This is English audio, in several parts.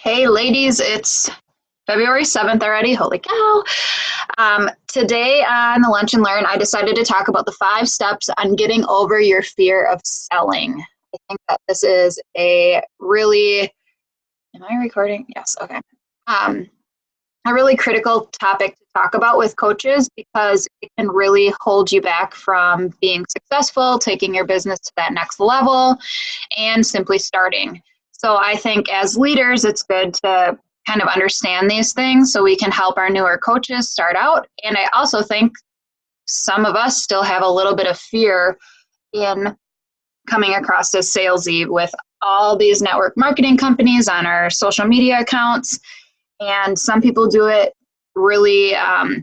Hey, ladies, it's February 7th already. Holy cow. Today on the Lunch and Learn, I decided to talk about the 5 steps on getting over your fear of selling. I think that this is a really, am I recording? Yes, okay. Um, a really critical topic to talk about with coaches because it can really hold you back from being successful, taking your business to that next level, and simply starting. So I think as leaders, it's good to kind of understand these things so we can help our newer coaches start out. And I also think some of us still have a little bit of fear in coming across as salesy with all these network marketing companies on our social media accounts. And some people do it really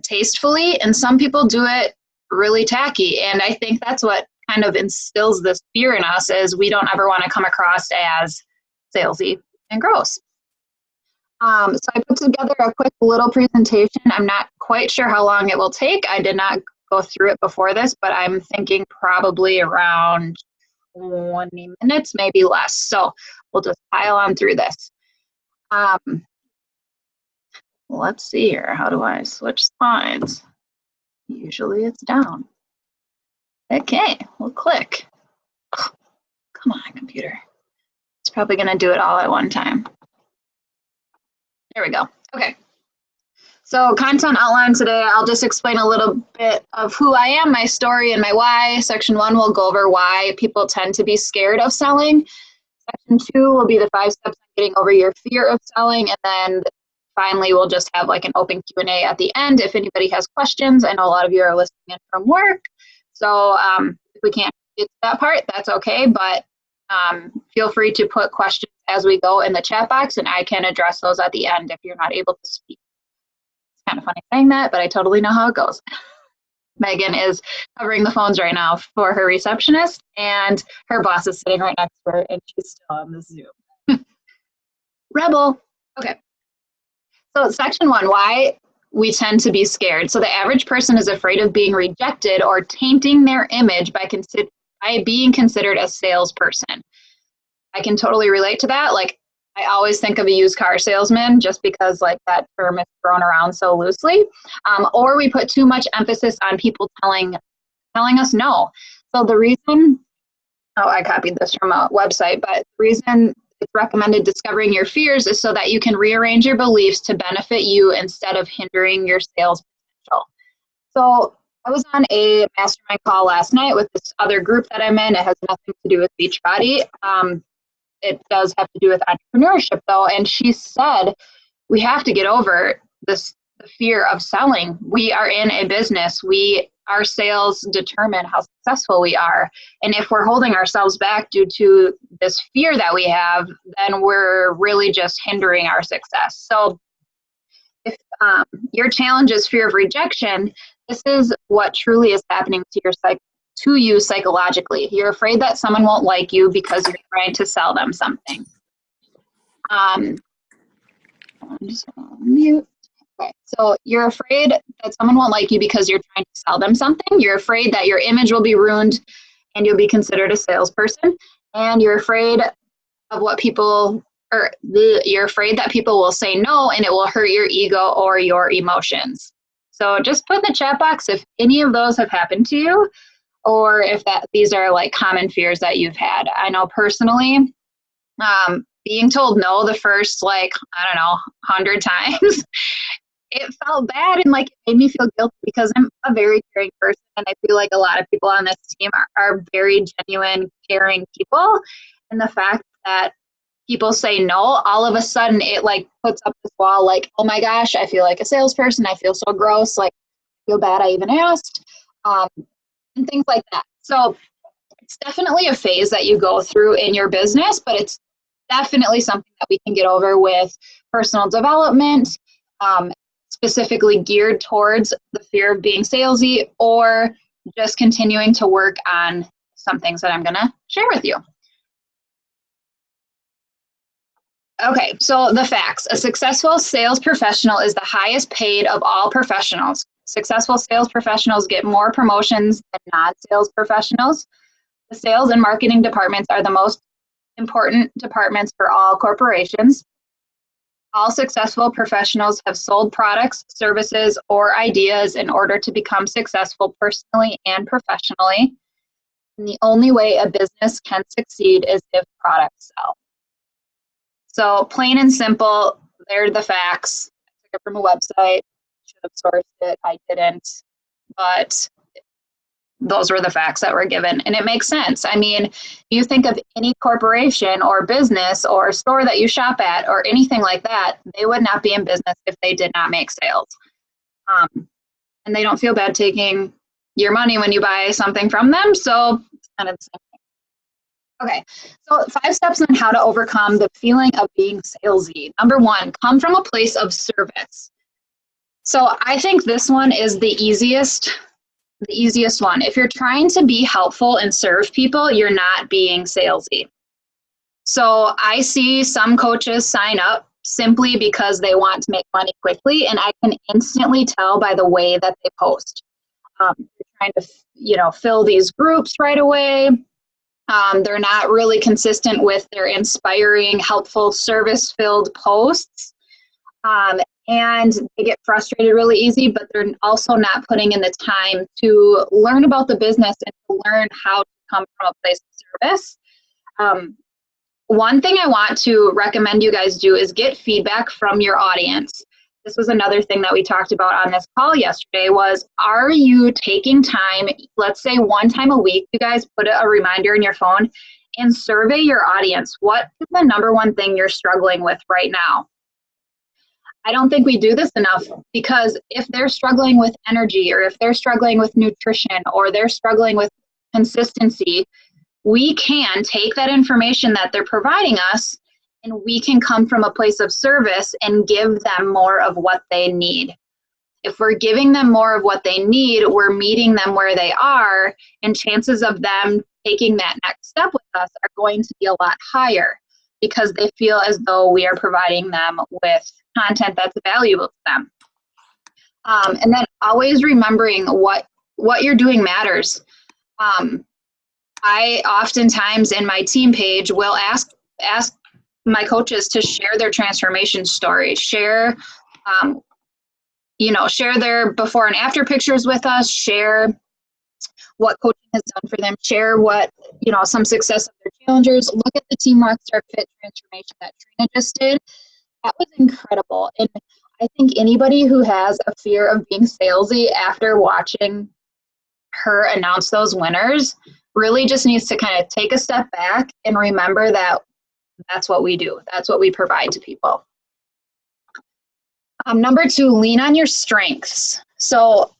tastefully, and some people do it really tacky. And I think that's what kind of instills this fear in us is we don't ever want to come across as salesy and gross. So I put together a quick little presentation. I'm not quite sure how long it will take. I did not go through it before this, but I'm thinking probably around 20 minutes, maybe less. So we'll just pile on through this. Let's see here. How do I switch slides? Usually it's down. Okay, we'll click. Oh, come on, computer. It's probably going to do it all at one time. There we go. Okay. So content outline today, I'll just explain a little bit of who I am, my story, and my why. Section 1 will go over why people tend to be scared of selling. Section 2 will be the 5 steps on getting over your fear of selling. And then finally, we'll just have like an open Q&A at the end if anybody has questions. I know a lot of you are listening in from work. So if we can't get to that part, that's okay. But feel free to put questions as we go in the chat box, and I can address those at the end if you're not able to speak. It's kind of funny saying that, but I totally know how it goes. Megan is covering the phones right now for her receptionist, and her boss is sitting right next to her, and she's still on the Zoom. Rebel. Okay. So section 1, why we tend to be scared. So the average person is afraid of being rejected or tainting their image by being considered a salesperson. I can totally relate to that. Like, I always think of a used car salesman just because like that term is thrown around so loosely. Or we put too much emphasis on people telling us no. So the reason, I copied this from a website, but the reason it's recommended discovering your fears is so that you can rearrange your beliefs to benefit you instead of hindering your sales potential. So I was on a mastermind call last night with this other group that I'm in. It has nothing to do with Beachbody. It does have to do with entrepreneurship though. And she said, we have to get over the fear of selling. We are in a business. Our sales determine how successful we are. And if we're holding ourselves back due to this fear that we have, then we're really just hindering our success. So if your challenge is fear of rejection, this is what truly is happening to you psychologically. You're afraid that someone won't like you because you're trying to sell them something. I'm just mute. Okay, so you're afraid that someone won't like you because you're trying to sell them something. You're afraid that your image will be ruined and you'll be considered a salesperson. And you're afraid of you're afraid that people will say no and it will hurt your ego or your emotions. So just put in the chat box if any of those have happened to you or if these are like common fears that you've had. I know personally, being told no the first 100 times, it felt bad and like it made me feel guilty because I'm a very caring person and I feel like a lot of people on this team are very genuine, caring people. And the fact that people say no, all of a sudden it like puts up this wall like, oh my gosh, I feel like a salesperson. I feel so gross. Like, I feel bad I even asked, and things like that. So it's definitely a phase that you go through in your business, but it's definitely something that we can get over with personal development, specifically geared towards the fear of being salesy or just continuing to work on some things that I'm going to share with you. Okay, so the facts. A successful sales professional is the highest paid of all professionals. Successful sales professionals get more promotions than non-sales professionals. The sales and marketing departments are the most important departments for all corporations. All successful professionals have sold products, services, or ideas in order to become successful personally and professionally. And the only way a business can succeed is if products sell. So plain and simple, they're the facts. I took it from a website, should have sourced it, I didn't, but those were the facts that were given. And it makes sense. I mean, you think of any corporation or business or store that you shop at or anything like that, they would not be in business if they did not make sales. And they don't feel bad taking your money when you buy something from them. So it's kind of the same thing. Okay, so 5 steps on how to overcome the feeling of being salesy. Number 1, come from a place of service. So I think this one is the easiest one. If you're trying to be helpful and serve people, you're not being salesy. So I see some coaches sign up simply because they want to make money quickly, and I can instantly tell by the way that they post. They're trying to, fill these groups right away. They're not really consistent with their inspiring, helpful, service-filled posts. And they get frustrated really easy, but they're also not putting in the time to learn about the business and to learn how to come from a place of service. One thing I want to recommend you guys do is get feedback from your audience. This was another thing that we talked about on this call yesterday was, are you taking time, let's say 1 time a week, you guys put a reminder in your phone and survey your audience. What is the number 1 thing you're struggling with right now? I don't think we do this enough, because if they're struggling with energy, or if they're struggling with nutrition, or they're struggling with consistency, we can take that information that they're providing us and we can come from a place of service and give them more of what they need. If we're giving them more of what they need, we're meeting them where they are, and chances of them taking that next step with us are going to be a lot higher, because they feel as though we are providing them with content that's valuable to them. And then always remembering what you're doing matters. I oftentimes in my team page will ask my coaches to share their transformation story, share their before and after pictures with us, share what coaching has done for them, share what, some success of their challengers. Look at the Team Rockstar Fit transformation that Trina just did. That was incredible. And I think anybody who has a fear of being salesy after watching her announce those winners really just needs to kind of take a step back and remember that that's what we do. That's what we provide to people. Number 2, lean on your strengths. So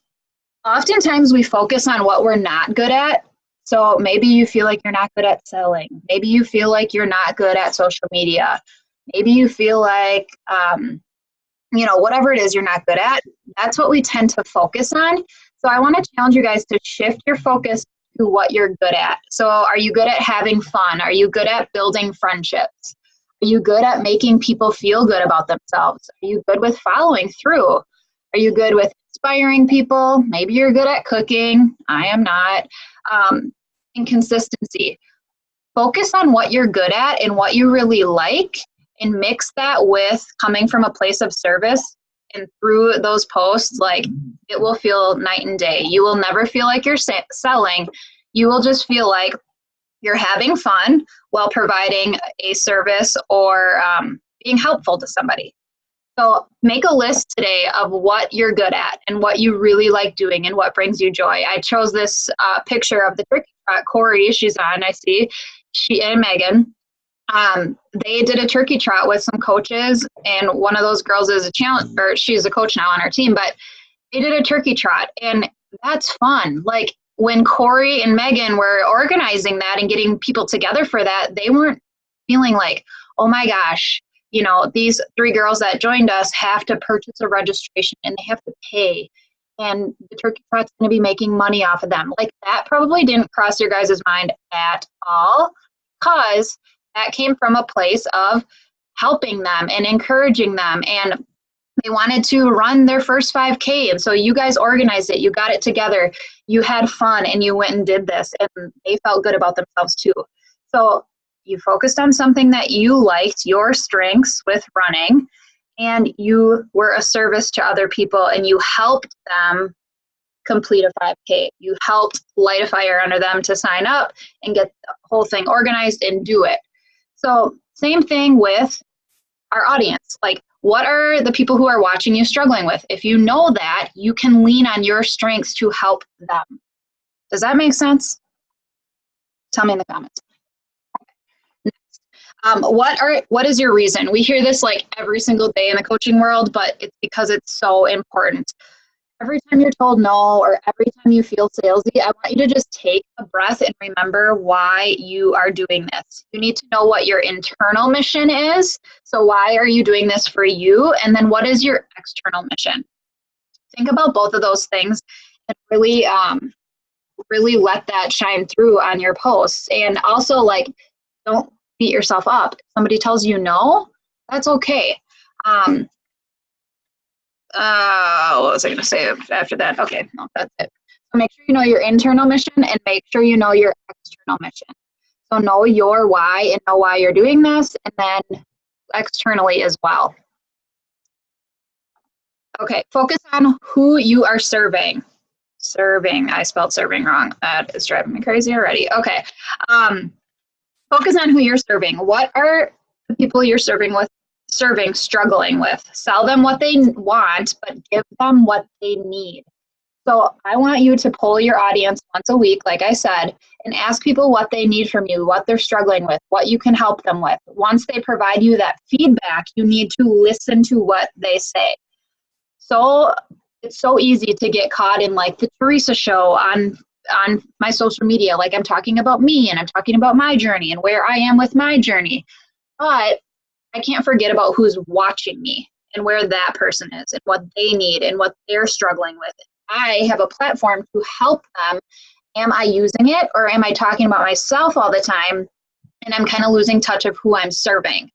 oftentimes we focus on what we're not good at. So maybe you feel like you're not good at selling. Maybe you feel like you're not good at social media. Maybe you feel like, whatever it is you're not good at, that's what we tend to focus on. So I want to challenge you guys to shift your focus to what you're good at. So are you good at having fun? Are you good at building friendships? Are you good at making people feel good about themselves? Are you good with following through? Are you good with inspiring people? Maybe you're good at cooking. I am not. And consistency. Focus on what you're good at and what you really like, and mix that with coming from a place of service. And through those posts, it will feel night and day. You will never feel like you're selling. You will just feel like you're having fun while providing a service or being helpful to somebody. So make a list today of what you're good at and what you really like doing and what brings you joy. I chose this picture of the turkey trot. Corey, she's on, I see. She and Megan. They did a turkey trot with some coaches, and one of those girls is she's a coach now on our team, but they did a turkey trot, and that's fun. Like when Corey and Megan were organizing that and getting people together for that, they weren't feeling like, oh my gosh, these 3 girls that joined us have to purchase a registration and they have to pay, and the turkey trot's going to be making money off of them. Like that probably didn't cross your guys' mind at all, because that came from a place of helping them and encouraging them, and they wanted to run their first 5K, and so you guys organized it, you got it together, you had fun, and you went and did this, and they felt good about themselves too. So you focused on something that you liked, your strengths with running, and you were a service to other people and you helped them complete a 5K. You helped light a fire under them to sign up and get the whole thing organized and do it. So same thing with our audience. Like, what are the people who are watching you struggling with? If you know that, you can lean on your strengths to help them. Does that make sense? Tell me in the comments. What is your reason? We hear this like every single day in the coaching world, but it's because it's so important. Every time you're told no, or every time you feel salesy, I want you to just take a breath and remember why you are doing this. You need to know what your internal mission is. So why are you doing this for you? And then what is your external mission? Think about both of those things and really, really let that shine through on your posts. And also, like, don't beat yourself up. If somebody tells you no, that's okay. What was I going to say after that? Okay, no, that's it. So make sure you know your internal mission and make sure you know your external mission. So know your why and know why you're doing this, and then externally as well. Okay, focus on who you are serving. Serving, I spelled serving wrong. That is driving me crazy already. Okay, focus on who you're serving. What are the people you're serving struggling with? Sell them what they want, but give them what they need. So I want you to poll your audience once a week, like I said, and ask people what they need from you, what they're struggling with, what you can help them with. Once they provide you that feedback, you need to listen to what they say. So it's so easy to get caught in like the Theresa show on my social media. Like, I'm talking about me and I'm talking about my journey and where I am with my journey. But I can't forget about who's watching me and where that person is and what they need and what they're struggling with. I have a platform to help them. Am I using it, or am I talking about myself all the time and I'm kind of losing touch of who I'm serving?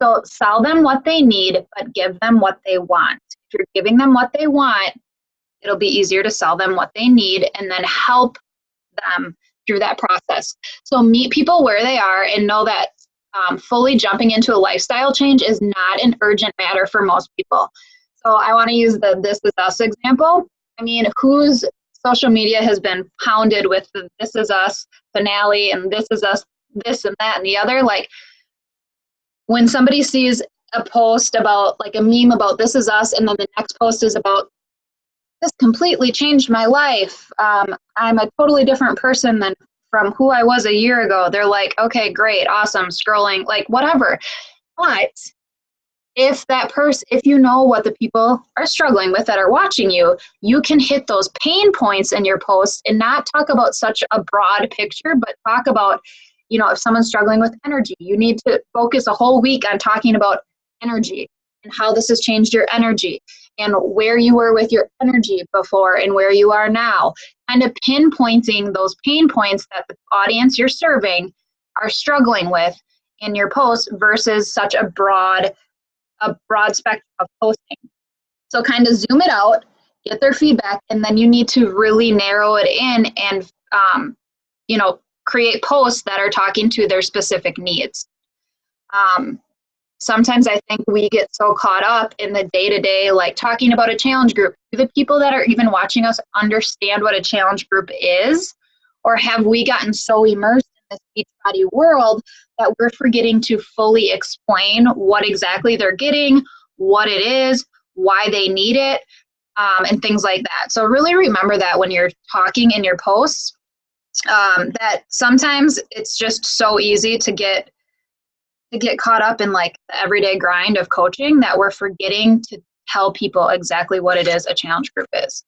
So sell them what they need, but give them what they want. If you're giving them what they want, it'll be easier to sell them what they need and then help them through that process. So meet people where they are and know that fully jumping into a lifestyle change is not an urgent matter for most people. So I want to use the This Is Us example. I mean, whose social media has been pounded with the This Is Us finale and This Is Us, this and that and the other? Like, when somebody sees a post about, like, a meme about This Is Us, and then the next post is about, this completely changed my life. I'm a totally different person than from who I was a year ago. They're like, okay, great, awesome, scrolling, like, whatever. But if you know what the people are struggling with that are watching you, you can hit those pain points in your post and not talk about such a broad picture, but talk about, you know, if someone's struggling with energy, you need to focus a whole week on talking about energy and how this has changed your energy and where you were with your energy before and where you are now. Kind of pinpointing those pain points that the audience you're serving are struggling with in your post versus such a broad spectrum of posting. So kind of zoom it out, get their feedback, and then you need to really narrow it in and, you know, create posts that are talking to their specific needs. Sometimes I think we get so caught up in the day-to-day, like talking about a challenge group. Do the people that are even watching us understand what a challenge group is? Or have we gotten so immersed in this Beachbody world that we're forgetting to fully explain what exactly they're getting, what it is, why they need it, and things like that. So really remember that when you're talking in your posts, that sometimes it's just so easy to get caught up in like the everyday grind of coaching that we're forgetting to tell people exactly what it is a challenge group is.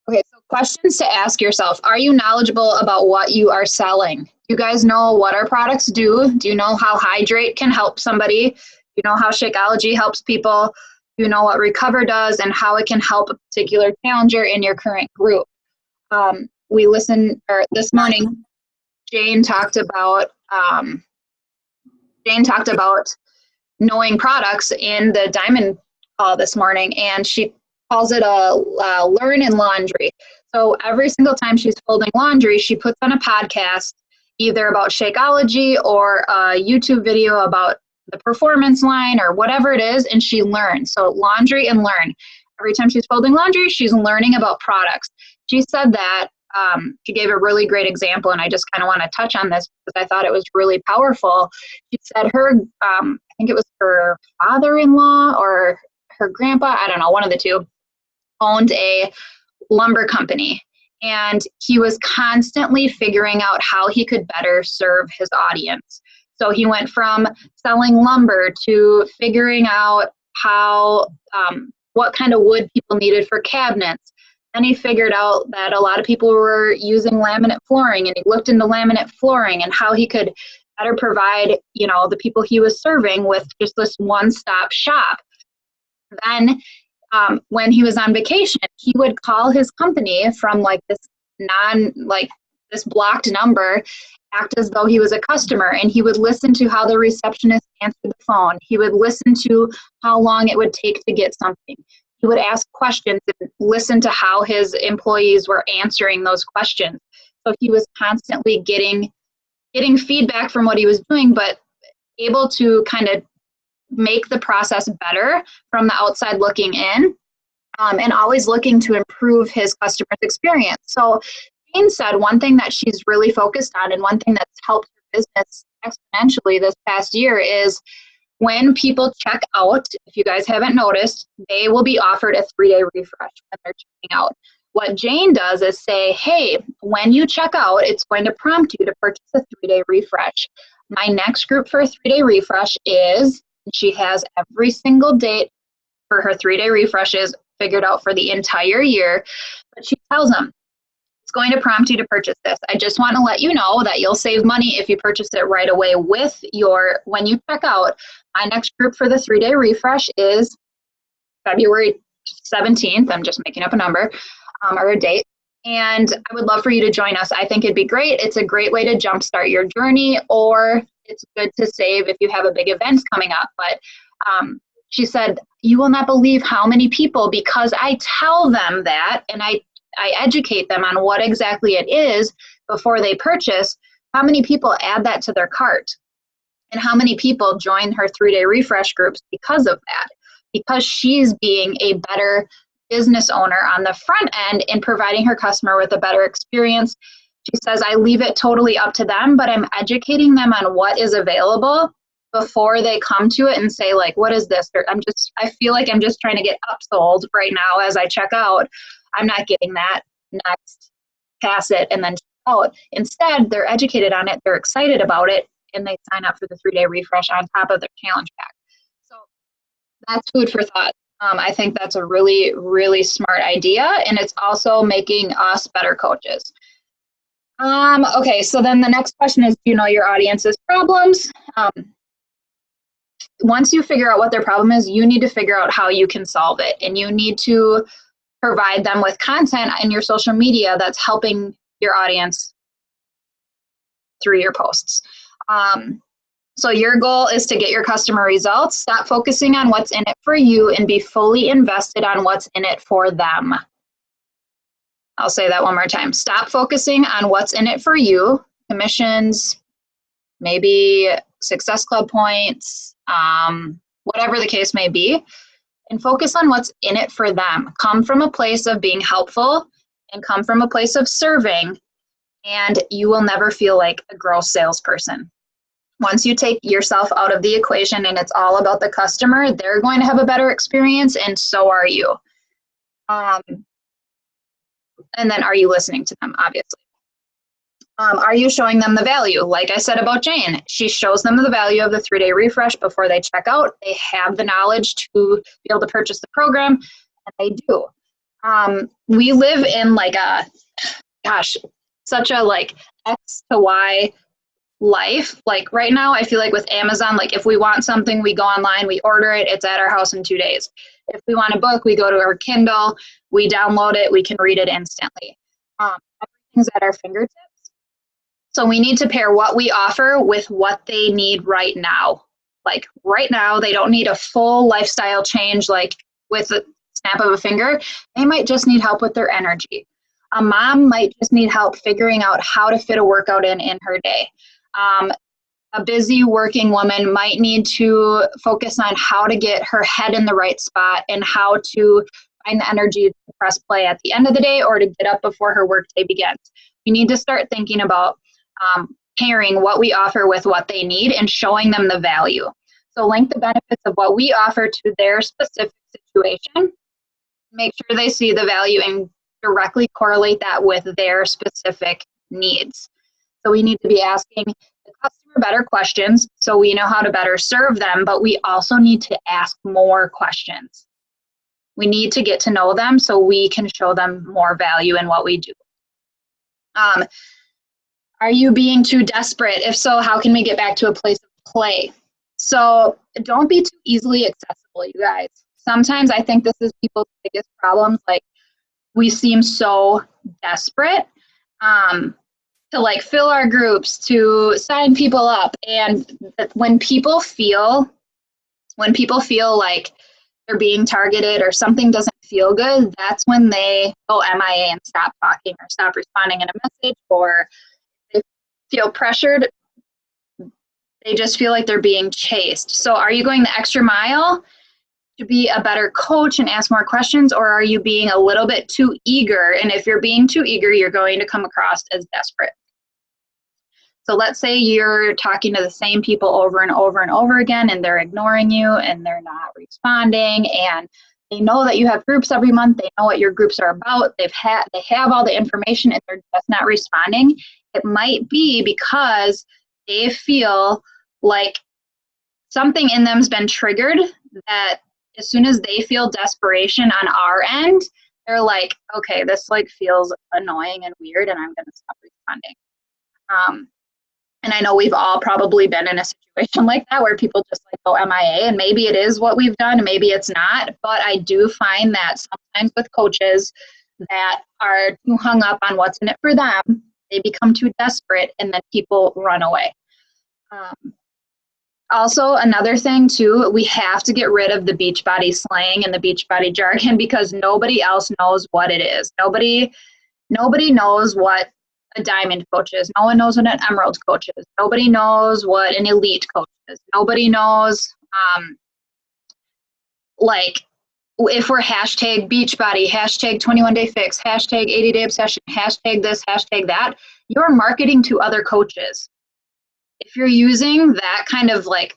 Okay, so questions to ask yourself. Are you knowledgeable about what you are selling? You guys know what our products do? Do you know how Hydrate can help somebody? Do you know how Shakeology helps people? Do you know what Recover does and how it can help a particular challenger in your current group? This morning, Jane talked about knowing products in the Diamond call this morning, and she calls it a learn in laundry. So every single time she's folding laundry, she puts on a podcast either about Shakeology or a YouTube video about the performance line or whatever it is, and she learns. So laundry and learn. Every time she's folding laundry, she's learning about products. She said that, she gave a really great example, and I just kind of want to touch on this because I thought it was really powerful. She said her, I think it was her father-in-law or her grandpa, I don't know, one of the two, owned a lumber company. And he was constantly figuring out how he could better serve his audience. So he went from selling lumber to figuring out how, what kind of wood people needed for cabinets. Then he figured out that a lot of people were using laminate flooring, and he looked into laminate flooring and how he could better provide, you know, the people he was serving with just this one-stop shop. Then when he was on vacation, he would call his company from like this this blocked number, act as though he was a customer, and he would listen to how the receptionist answered the phone. He would listen to how long it would take to get something. He would ask questions and listen to how his employees were answering those questions. So he was constantly getting feedback from what he was doing, but able to kind of make the process better from the outside looking in, and always looking to improve his customer's experience. So Jane said one thing that she's really focused on, and one thing that's helped her business exponentially this past year, is when people check out, if you guys haven't noticed, they will be offered a 3-day refresh when they're checking out. What Jane does is say, hey, when you check out, it's going to prompt you to purchase a 3-day refresh. My next group for a 3-day refresh is, she has every single date for her 3-day refreshes figured out for the entire year, but she tells them, it's going to prompt you to purchase this. I just want to let you know that you'll save money if you purchase it right away with your, when you check out. My next group for the 3-day refresh is February 17th. I'm just making up a number, or a date. And I would love for you to join us. I think it'd be great. It's a great way to jumpstart your journey, or it's good to save if you have a big event coming up. But she said, you will not believe how many people, because I tell them that and I educate them on what exactly it is before they purchase, how many people add that to their cart, and how many people join her 3-day refresh groups because of that, because she's being a better business owner on the front end and providing her customer with a better experience. She says, I leave it totally up to them, but I'm educating them on what is available before they come to it and say, like, what is this? Or I feel like I'm just trying to get upsold right now as I check out. I'm not getting that. Next, pass it, and then check out. Instead, they're educated on it, they're excited about it, and they sign up for the 3-day refresh on top of their challenge pack. So that's food for thought. I think that's a really, really smart idea, and it's also making us better coaches. Okay, so then the next question is, do you know your audience's problems? Once you figure out what their problem is, you need to figure out how you can solve it, and you need to provide them with content in your social media that's helping your audience through your posts. So your goal is to get your customer results. Stop focusing on what's in it for you and be fully invested on what's in it for them. I'll say that one more time. Stop focusing on what's in it for you, commissions, maybe Success Club points, whatever the case may be, and focus on what's in it for them. Come from a place of being helpful and come from a place of serving, and you will never feel like a gross salesperson. Once you take yourself out of the equation and it's all about the customer, they're going to have a better experience, and so are you. And then are you listening to them, obviously? Are you showing them the value? Like I said about Jane, she shows them the value of the 3-day refresh before they check out. They have the knowledge to be able to purchase the program, and they do. We live in like a, such a like X to Y life. Like right now, I feel like with Amazon, like if we want something, we go online, we order it, it's at our house in 2 days. If we want a book, we go to our Kindle, we download it, we can read it instantly. Everything's at our fingertips. So we need to pair what we offer with what they need right now. Like right now, they don't need a full lifestyle change, like with a snap of a finger. They might just need help with their energy. A mom might just need help figuring out how to fit a workout in her day. A busy working woman might need to focus on how to get her head in the right spot and how to find the energy to press play at the end of the day or to get up before her workday begins. We need to start thinking about pairing what we offer with what they need and showing them the value. So link the benefits of what we offer to their specific situation. Make sure they see the value and directly correlate that with their specific needs. So we need to be asking the customer better questions so we know how to better serve them, but we also need to ask more questions. We need to get to know them so we can show them more value in what we do. Are you being too desperate? If so, how can we get back to a place of play? So don't be too easily accessible, you guys. Sometimes I think this is people's biggest problems. Like, we seem so desperate to like fill our groups, to sign people up. And when people feel like they're being targeted or something doesn't feel good, that's when they go MIA and stop talking or stop responding in a message, or they feel pressured. They just feel like they're being chased. So are you going the extra mile to be a better coach and ask more questions, or are you being a little bit too eager? And if you're being too eager, you're going to come across as desperate. So let's say you're talking to the same people over and over and over again, and they're ignoring you and they're not responding, and they know that you have groups every month. They know what your groups are about. They have all the information and they're just not responding. It might be because they feel like something in them's been triggered, that as soon as they feel desperation on our end, they're like, okay, this like feels annoying and weird and I'm going to stop responding. And I know we've all probably been in a situation like that where people just like go MIA, and maybe it is what we've done, maybe it's not. But I do find that sometimes with coaches that are too hung up on what's in it for them, they become too desperate and then people run away. Also, another thing too, we have to get rid of the Beachbody slang and the Beachbody jargon because nobody else knows what it is. Nobody knows what a diamond coach is. No one knows what an emerald coach is. Nobody knows what an elite coach is. Nobody knows, like, if we're hashtag Beachbody, hashtag 21-day fix, hashtag 80-day obsession, hashtag this, hashtag that, you're marketing to other coaches. If you're using that kind of like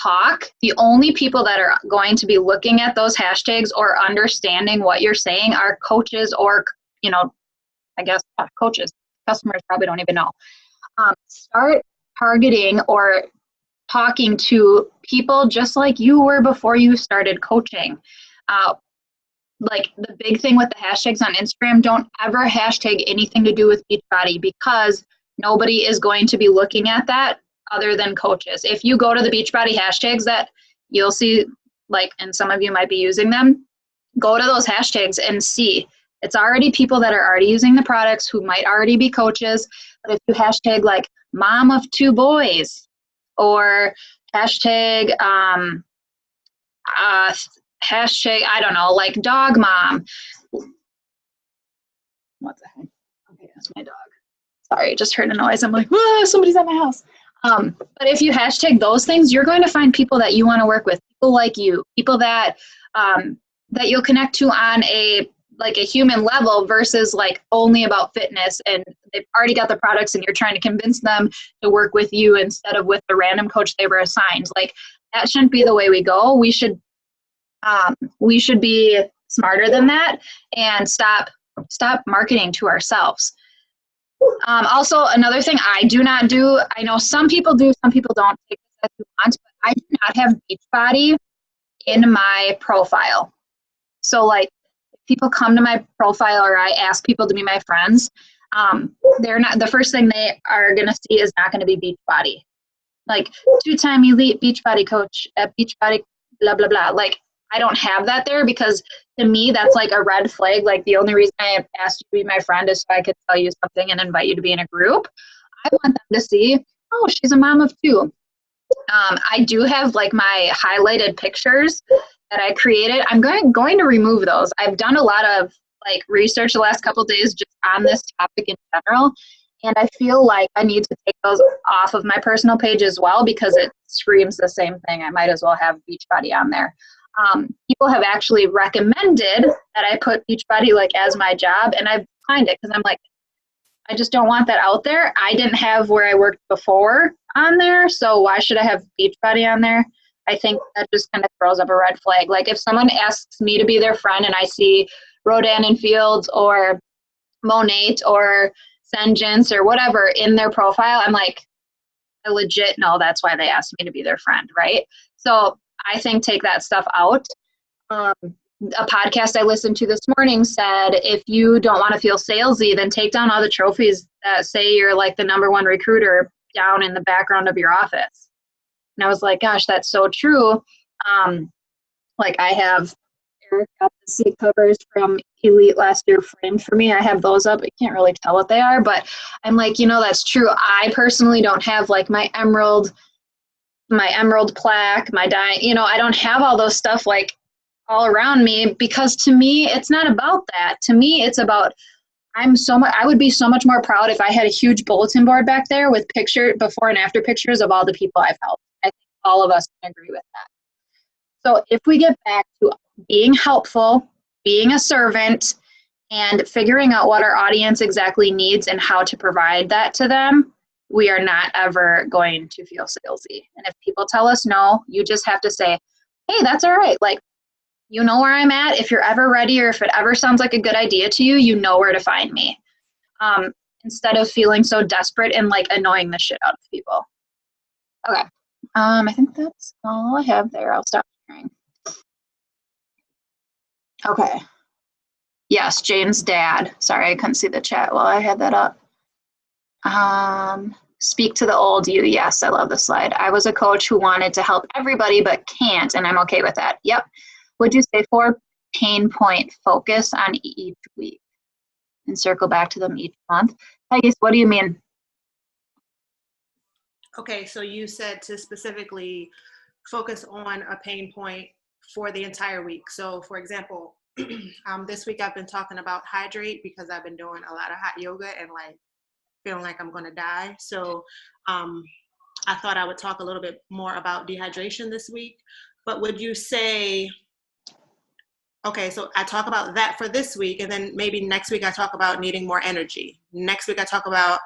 talk, the only people that are going to be looking at those hashtags or understanding what you're saying are coaches or, I guess coaches. Customers probably don't even know. Start targeting or talking to people just like you were before you started coaching. Like the big thing with the hashtags on Instagram, don't ever hashtag anything to do with Beachbody because nobody is going to be looking at that other than coaches. If you go to the Beachbody hashtags that you'll see, like, and some of you might be using them, go to those hashtags and see. It's already people that are already using the products who might already be coaches. But if you hashtag like mom of 2 boys or hashtag, hashtag, I don't know, like dog mom. What the heck? Okay, that's my dog. Sorry, I just heard a noise. I'm like, whoa, somebody's at my house. But if you hashtag those things, you're going to find people that you want to work with, people like you, people that that you'll connect to on a human level versus like only about fitness, and they've already got the products and you're trying to convince them to work with you instead of with the random coach they were assigned. Like, that shouldn't be the way we go. We should be smarter than that and stop marketing to ourselves. Also, another thing I do not do, I know some people do, some people don't, take this as you want, but I do not have Beachbody in my profile. So like, if people come to my profile or I ask people to be my friends, they're not, the first thing they are going to see is not going to be Beachbody. Like, 2-time elite Beachbody coach at Beachbody, blah, blah, blah. Like, I don't have that there because to me, that's like a red flag. Like, the only reason I asked you to be my friend is so I could tell you something and invite you to be in a group. I want them to see, oh, she's a mom of 2. I do have like my highlighted pictures that I created. I'm going to remove those. I've done a lot of like research the last couple of days just on this topic in general. And I feel like I need to take those off of my personal page as well because it screams the same thing. I might as well have Beachbody on there. People have actually recommended that I put Beachbody like as my job, and I've declined it because I'm like, I just don't want that out there. I didn't have where I worked before on there, so why should I have Beachbody on there? I think that just kind of throws up a red flag. Like if someone asks me to be their friend and I see Rodan and Fields or Monate or Senjance or whatever in their profile, I'm like, I legit know that's why they asked me to be their friend, right? So I think take that stuff out. A podcast I listened to this morning said, if you don't want to feel salesy, then take down all the trophies that say you're like the #1 recruiter down in the background of your office. And I was like, gosh, that's so true. Like I have Eric got the seat covers from Elite last year framed for me. I have those up. I can't really tell what they are, but I'm like, that's true. I personally don't have like my emerald plaque, my diamond, I don't have all those stuff like all around me, because to me, it's not about that. To me, it's about, I would be so much more proud if I had a huge bulletin board back there with before and after pictures of all the people I've helped. I think all of us can agree with that. So if we get back to being helpful, being a servant, and figuring out what our audience exactly needs and how to provide that to them, we are not ever going to feel salesy. And if people tell us no, you just have to say, hey, that's all right. Like, you know where I'm at. If you're ever ready, or if it ever sounds like a good idea to you, you know where to find me. Instead of feeling so desperate and like annoying the shit out of people. Okay. I think that's all I have there. I'll stop sharing. Okay. Yes, Jane's dad. Sorry, I couldn't see the chat while I had that up. Speak to the old you. Yes, I love this slide. I was a coach who wanted to help everybody but can't, and I'm okay with that. Yep. Would you say 4 pain point focus on each week and circle back to them each month? I guess, what do you mean? Okay, so you said to specifically focus on a pain point for the entire week. So for example, this week I've been talking about hydrate because I've been doing a lot of hot yoga and like feeling like I'm gonna die. So I thought I would talk a little bit more about dehydration this week. But would you say, okay, so I talk about that for this week, and then maybe next week I talk about needing more energy. Next week I talk about,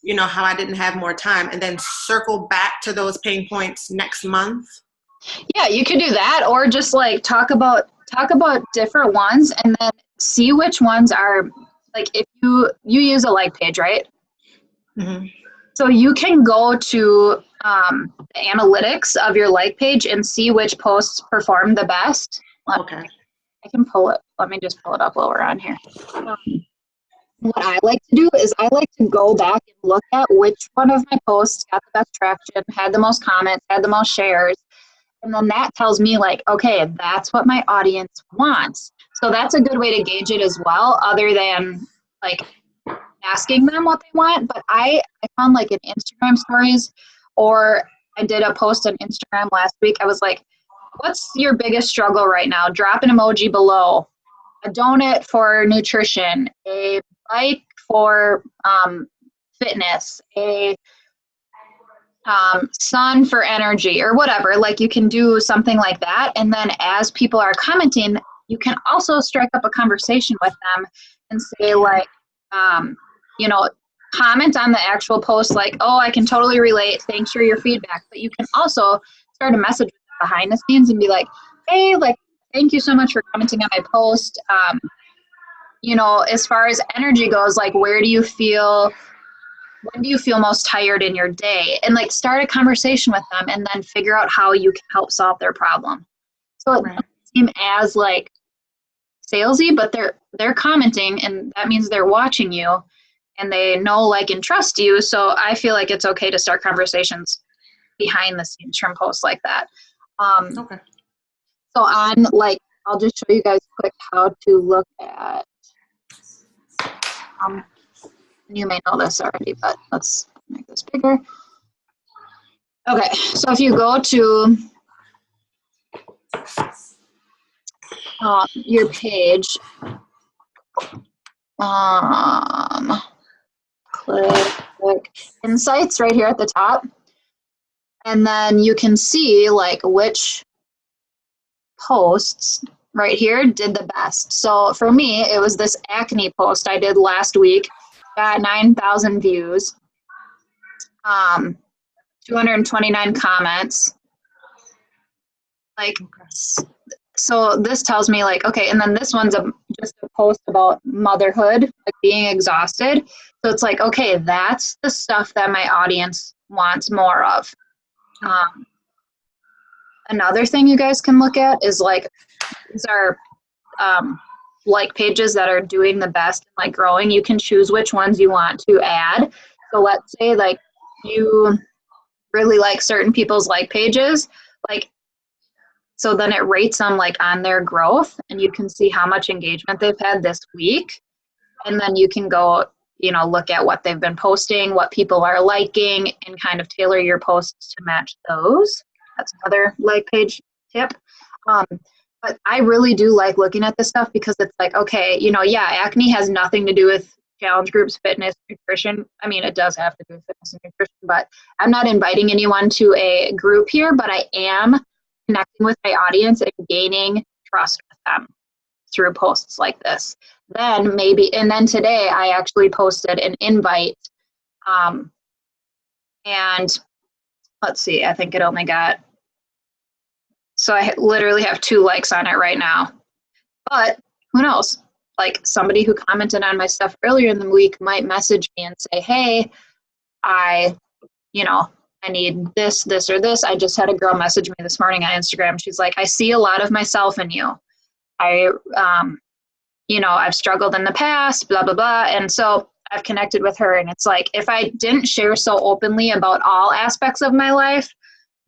how I didn't have more time, and then circle back to those pain points next month? Yeah, you could do that, or just like talk about different ones and then see which ones are, like, if you use a like page, right? Mm-hmm. So you can go to the analytics of your like page and see which posts perform the best. Okay. I can pull it. Let me just pull it up while we're on here. What I like to do is I like to go back and look at which one of my posts got the best traction, had the most comments, had the most shares. And then that tells me like, okay, that's what my audience wants. So that's a good way to gauge it as well, other than like asking them what they want. But I found like in Instagram stories, or I did a post on Instagram last week. I was like, what's your biggest struggle right now? Drop an emoji below. A donut for nutrition, a bike for fitness, a sun for energy, or whatever. Like, you can do something like that. And then as people are commenting, you can also strike up a conversation with them and say like, comment on the actual post like, oh, I can totally relate. Thanks for your feedback. But you can also start a message behind the scenes and be like, hey, like, thank you so much for commenting on my post. As far as energy goes, like, when do you feel most tired in your day? And like, start a conversation with them and then figure out how you can help solve their problem. So it doesn't seem as like salesy, but they're commenting, and that means they're watching you and they know, like, and trust you. So I feel like it's okay to start conversations behind the scenes from posts like that. Okay. So on, like, I'll just show you guys quick how to look at, you may know this already, but let's make this bigger. Okay, so if you go to your page, click insights right here at the top. And then you can see like which posts right here did the best. So for me, it was this acne post I did last week, got 9,000 views, 229 comments. Like, so this tells me like, okay, and then this one's just a post about motherhood, like being exhausted. So it's like, okay, that's the stuff that my audience wants more of. Another thing you guys can look at is like, these are like pages that are doing the best, like growing. You can choose which ones you want to add. So let's say like you really like certain people's like pages, like, so then it rates them like on their growth, and you can see how much engagement they've had this week. And then you can go, you know, look at what they've been posting, what people are liking, and kind of tailor your posts to match those. That's another like page tip. But I really do like looking at this stuff because it's like, okay, you know, yeah, acne has nothing to do with challenge groups, fitness, nutrition. I mean, it does have to do with fitness and nutrition, but I'm not inviting anyone to a group here, but I am connecting with my audience and gaining trust with them through posts like this. Then maybe, and then today I actually posted an invite, and let's see, I think it only got, so I literally have 2 likes on it right now. But who knows? Like somebody who commented on my stuff earlier in the week might message me and say, hey, I need this, this, or this. I just had a girl message me this morning on Instagram. She's like, I see a lot of myself in you. I've struggled in the past, blah, blah, blah. And so I've connected with her. And it's like, if I didn't share so openly about all aspects of my life,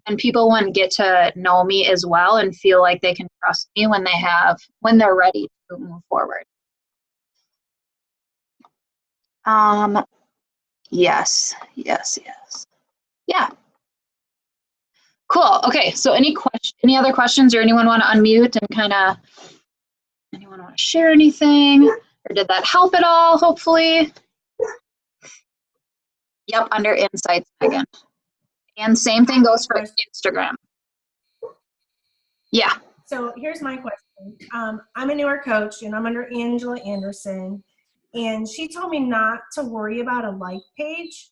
and people wouldn't get to know me as well and feel like they can trust me when they're ready to move forward. Yes. Yeah. Cool. Okay. So any other questions, or anyone want to unmute and anyone want to share anything, or did that help at all? Hopefully. Yep. Under insights again. And same thing goes for Instagram. Yeah. So here's my question. I'm a newer coach and I'm under Angela Anderson, and she told me not to worry about a like page.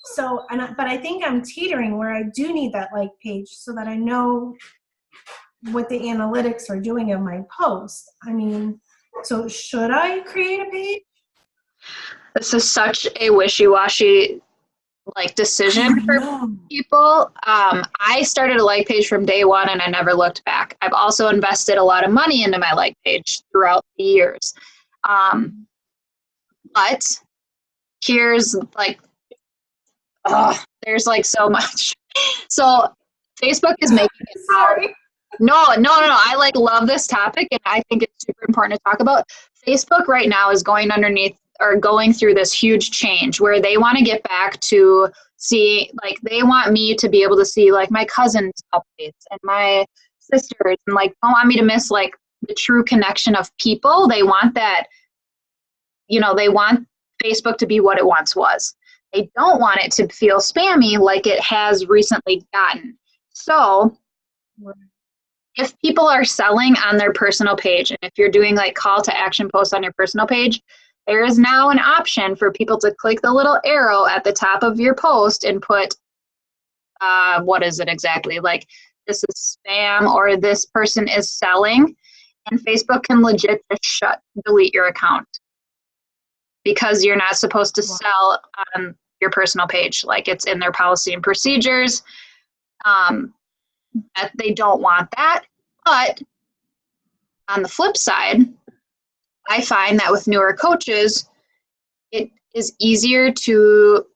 So, but I think I'm teetering where I do need that like page so that I know what the analytics are doing of my post. I mean, so should I create a page? This is such a wishy-washy decision for people. I started a like page from day one and I never looked back. I've also invested a lot of money into my like page throughout the years. But here's there's so much. So Facebook is making it hard. No. I love this topic and I think it's super important to talk about. Facebook right now is going through this huge change where they want to get back to see, they want me to be able to see my cousins' updates and my sisters, and don't want me to miss the true connection of people. They want that, they want Facebook to be what it once was. They don't want it to feel spammy like it has recently gotten. So if people are selling on their personal page, and if you're doing call to action posts on your personal page, there is now an option for people to click the little arrow at the top of your post and put, what is it exactly? This is spam, or this person is selling, and Facebook can legit just delete your account because you're not supposed to sell on your personal page. It's in their policy and procedures. They don't want that. But on the flip side, I find that with newer coaches, it is easier to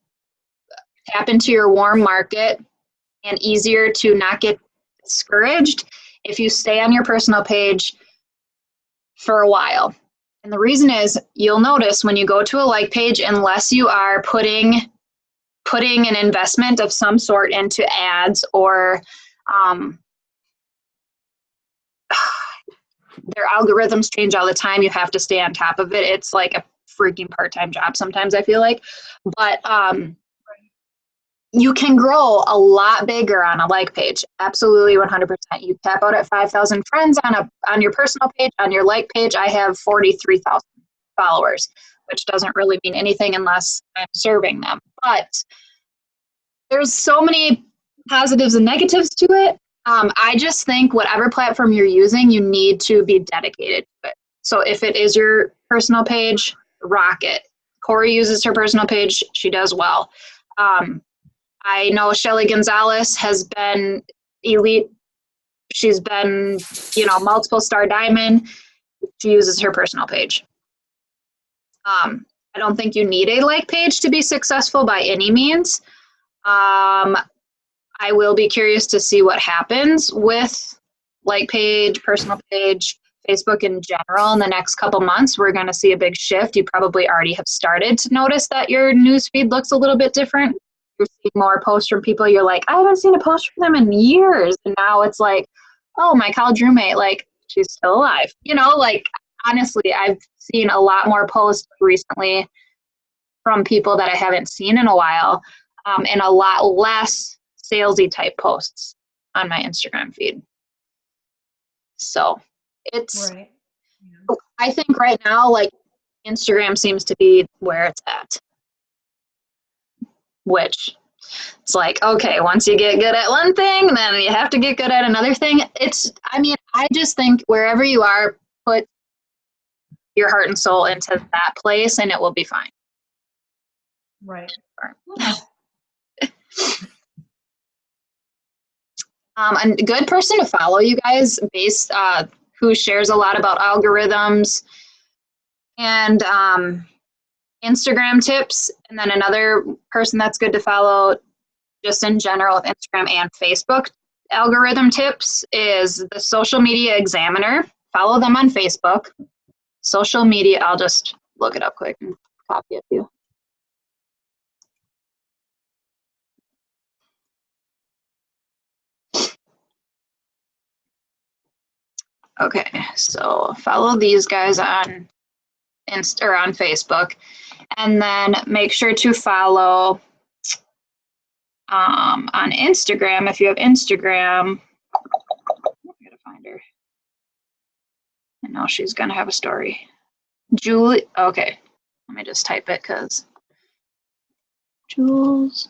tap into your warm market and easier to not get discouraged if you stay on your personal page for a while. And the reason is, you'll notice when you go to a like page, unless you are putting an investment of some sort into ads or their algorithms change all the time. You have to stay on top of it. It's like a freaking part-time job sometimes, I feel like. But you can grow a lot bigger on a like page. Absolutely 100%. You cap out at 5,000 friends on your personal page. On your like page, I have 43,000 followers, which doesn't really mean anything unless I'm serving them. But there's so many positives and negatives to it. I just think whatever platform you're using, you need to be dedicated to it. So if it is your personal page, rock it. Corey uses her personal page. She does well. I know Shelly Gonzalez has been elite. She's been, multiple star diamond. She uses her personal page. I don't think you need a like page to be successful by any means. I will be curious to see what happens with like page, personal page, Facebook in general in the next couple months. We're going to see a big shift. You probably already have started to notice that your newsfeed looks a little bit different. You're seeing more posts from people. You're like, I haven't seen a post from them in years. And now it's like, oh, my college roommate, like, she's still alive. Honestly, I've seen a lot more posts recently from people that I haven't seen in a while, and a lot less salesy type posts on my Instagram feed. So it's, Right. Yeah. I think right now, like, Instagram seems to be where it's at. Which it's like, okay, once you get good at one thing, then you have to get good at another thing. I just think wherever you are, put your heart and soul into that place and it will be fine. Right. A good person to follow, you guys, who shares a lot about algorithms and Instagram tips, and then another person that's good to follow just in general with Instagram and Facebook algorithm tips is the Social Media Examiner. Follow them on Facebook. Social media, I'll just look it up quick and copy it to you. Okay, so follow these guys on on Facebook, and then make sure to follow on Instagram if you have Instagram. I gotta find her. I know she's gonna have a story. Julie. Okay, let me just type it because Jules.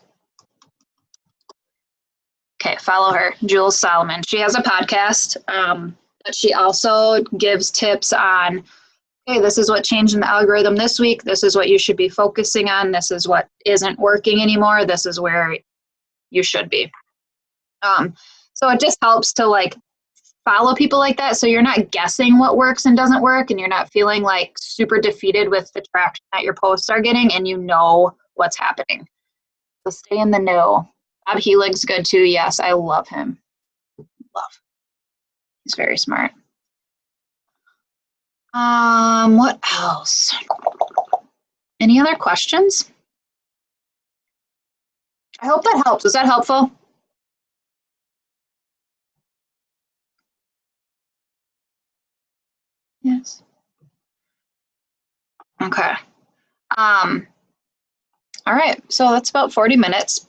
Okay, follow her, Jules Solomon. She has a podcast, but she also gives tips on, hey, this is what changed in the algorithm this week. This is what you should be focusing on. This is what isn't working anymore. This is where you should be. So it just helps to like follow people like that, so you're not guessing what works and doesn't work, and you're not feeling like super defeated with the traction that your posts are getting, and you know what's happening. So stay in the know. Bob Helig's good too. Yes, I love him. Love. He's very smart. What else? Any other questions? I hope that helps. Was that helpful? Yes. Okay. All right. So that's about 40 minutes.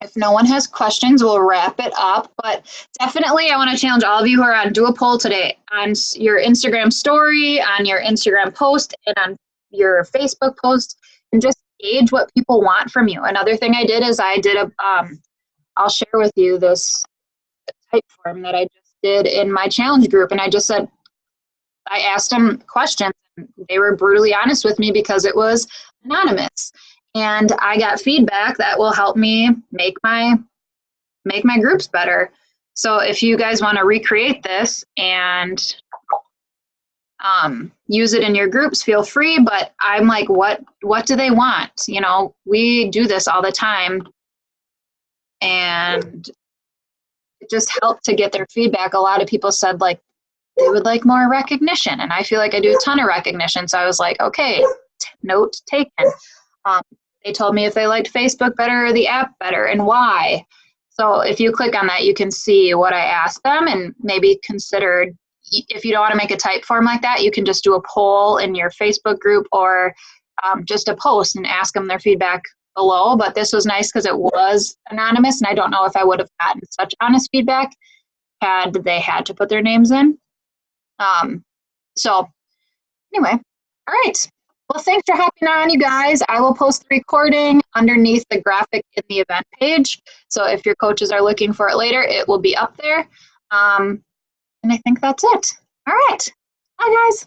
If no one has questions, we'll wrap it up. But definitely, I want to challenge all of you who are on, do a poll today on your Instagram story, on your Instagram post, and on your Facebook post, and just gauge what people want from you. Another thing I did is I'll share with you this type form that I just did in my challenge group, and I just said, I asked them questions, and they were brutally honest with me because it was anonymous. And I got feedback that will help me make my groups better. So if you guys want to recreate this and use it in your groups, feel free. But I'm like, what do they want? You know, we do this all the time, and it just helped to get their feedback. A lot of people said like they would like more recognition, and I feel like I do a ton of recognition. So I was like, okay, note taken. They told me if they liked Facebook better or the app better and why. So if you click on that, you can see what I asked them and maybe consider if you don't want to make a type form like that, you can just do a poll in your Facebook group or just a post and ask them their feedback below. But this was nice because it was anonymous, and I don't know if I would have gotten such honest feedback had they had to put their names in. So anyway, all right. Well, thanks for hopping on, you guys. I will post the recording underneath the graphic in the event page. So if your coaches are looking for it later, it will be up there. And I think that's it. All right. Bye, guys.